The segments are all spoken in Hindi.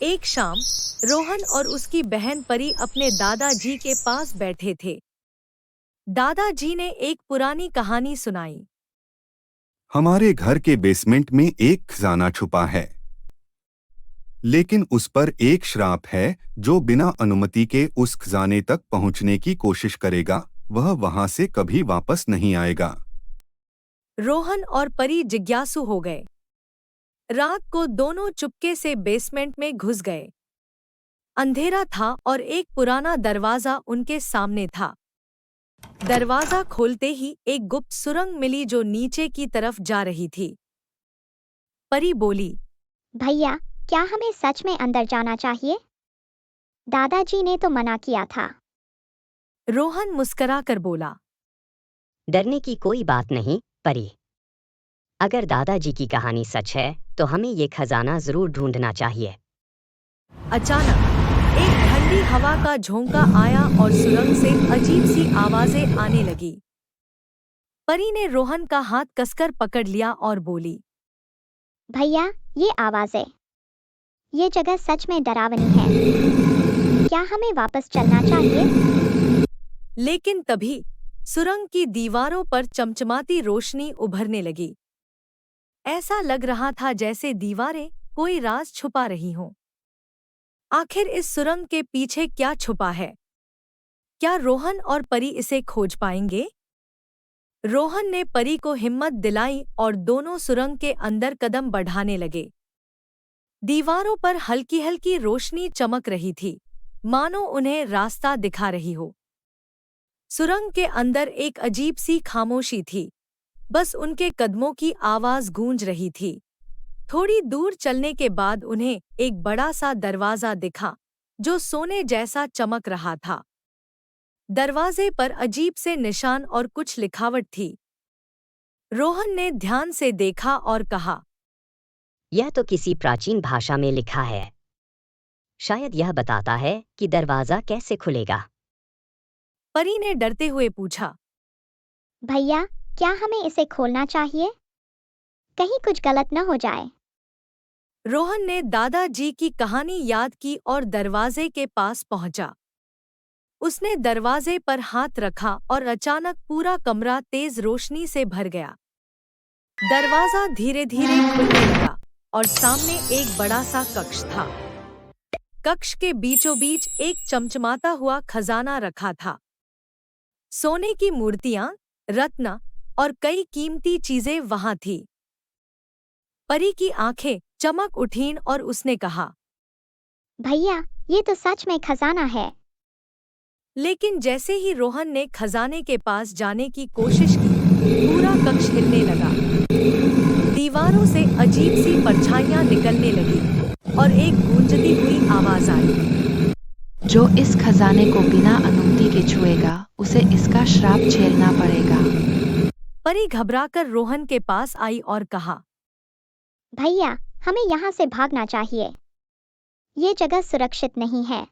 एक शाम रोहन और उसकी बहन परी अपने दादाजी के पास बैठे थे। दादाजी ने एक पुरानी कहानी सुनाई। हमारे घर के बेसमेंट में एक खजाना छुपा है, लेकिन उस पर एक श्राप है। जो बिना अनुमति के उस खजाने तक पहुंचने की कोशिश करेगा, वह वहां से कभी वापस नहीं आएगा। रोहन और परी जिज्ञासु हो गए। रात को दोनों चुपके से बेसमेंट में घुस गए। अंधेरा था और एक पुराना दरवाजा उनके सामने था। दरवाजा खोलते ही एक गुप्त सुरंग मिली जो नीचे की तरफ जा रही थी। परी बोली, भैया, क्या हमें सच में अंदर जाना चाहिए? दादाजी ने तो मना किया था। रोहन मुस्कराकर बोला, डरने की कोई बात नहीं परी। अगर दादाजी की कहानी सच है तो हमें ये खजाना जरूर ढूंढना चाहिए। अचानक एक ठंडी हवा का झोंका आया और सुरंग से अजीब सी आवाजें आने लगी। परी ने रोहन का हाथ कसकर पकड़ लिया और बोली, भैया, ये आवाज़ें, ये जगह सच में डरावनी है। क्या हमें वापस चलना चाहिए? लेकिन तभी सुरंग की दीवारों पर चमचमाती रोशनी उभरने लगी। ऐसा लग रहा था जैसे दीवारें कोई राज छुपा रही हों। आखिर इस सुरंग के पीछे क्या छुपा है? क्या रोहन और परी इसे खोज पाएंगे? रोहन ने परी को हिम्मत दिलाई और दोनों सुरंग के अंदर कदम बढ़ाने लगे। दीवारों पर हल्की हल्की रोशनी चमक रही थी, मानो उन्हें रास्ता दिखा रही हो। सुरंग के अंदर एक अजीब सी खामोशी थी, बस उनके कदमों की आवाज गूंज रही थी। थोड़ी दूर चलने के बाद उन्हें एक बड़ा सा दरवाजा दिखा जो सोने जैसा चमक रहा था। दरवाजे पर अजीब से निशान और कुछ लिखावट थी। रोहन ने ध्यान से देखा और कहा, यह तो किसी प्राचीन भाषा में लिखा है। शायद यह बताता है कि दरवाजा कैसे खुलेगा। परी ने डरते हुए पूछा, भैया, क्या हमें इसे खोलना चाहिए? कहीं कुछ गलत न हो जाए। रोहन ने दादाजी की कहानी याद की और दरवाजे के पास पहुंचा। उसने दरवाजे पर हाथ रखा और अचानक पूरा कमरा तेज रोशनी से भर गया। दरवाजा धीरे धीरे खुलने लगा और सामने एक बड़ा सा कक्ष था। कक्ष के बीचों बीच एक चमचमाता हुआ खजाना रखा था। सोने की मूर्तियां, रत्न और कई कीमती चीजें वहां थी। परी की आंखें चमक उठीं और उसने कहा, भैया, ये तो सच में खजाना है। लेकिन जैसे ही रोहन ने खजाने के पास जाने की कोशिश की, पूरा कक्ष हिलने लगा। दीवारों से अजीब सी परछाइयां निकलने लगी और एक गूंजती हुई आवाज आई, जो इस खजाने को बिना अनुमति के छुएगा, उसे इसका श्राप झेलना पड़ेगा। परी घबराकर रोहन के पास आई और कहा, भैया, हमें यहाँ से भागना चाहिए। ये जगह सुरक्षित नहीं है।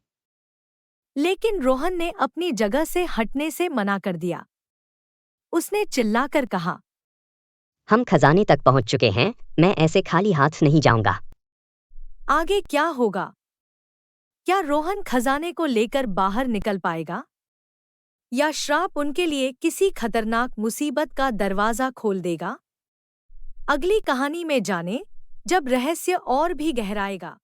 लेकिन रोहन ने अपनी जगह से हटने से मना कर दिया। उसने चिल्लाकर कहा, हम खजाने तक पहुंच चुके हैं, मैं ऐसे खाली हाथ नहीं जाऊंगा। आगे क्या होगा? क्या रोहन खजाने को लेकर बाहर निकल पाएगा? या श्राप उनके लिए किसी खतरनाक मुसीबत का दरवाजा खोल देगा? अगली कहानी में जानें, जब रहस्य और भी गहराएगा।